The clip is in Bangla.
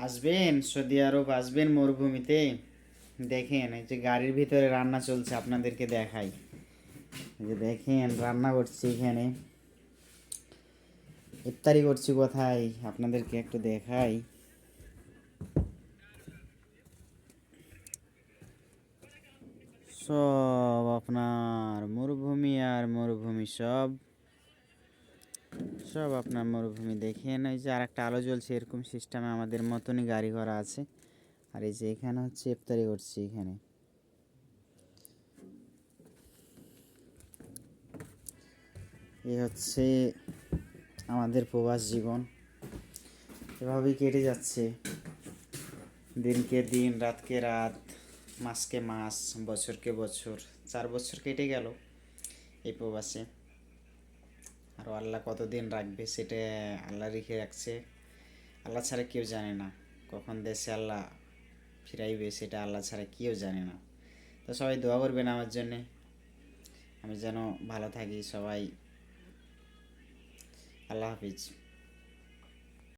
আসবেন সৌদি আরব, আসবেন মরুভূমিতে। দেখেন এই যে গাড়ির ভিতরে রান্না চলছে, আপনাদেরকে দেখাই। এই যে দেখেন রান্না করছি এখানে, ইফতারি করছি। কোথায় আপনাদেরকে একটু দেখাই। সব আপনার মরুভূমি আর মরুভূমি, সব সব আপনার মরুভূমি। দেখেন এই যে আর একটা আলো জ্বলছে, এরকম সিস্টেমে আমাদের মতনই গাড়ি ঘোড়া আছে। আর এই যে এখানে হচ্ছে ইফতারি করছি এখানে। এই হচ্ছে আমাদের প্রবাস জীবন, এভাবেই কেটে যাচ্ছে। দিনকে দিন, রাতকে রাত, মাসকে মাস, বছরকে বছর। 4 বছর কেটে গেল এই প্রবাসে। আর আল্লাহ কতদিন রাখবে সেটা আল্লাহ রেখে রাখছে। আল্লাহ ছাড়া কেউ জানে না কখন দেশে আল্লাহ ফিরাইবে, সেটা আল্লাহ ছাড়া কেউ জানে না। তো সবাই দোয়া করবেন আমার জন্যে, আমি যেন ভালো থাকি। সবাই আল্লাহ হাফিজ।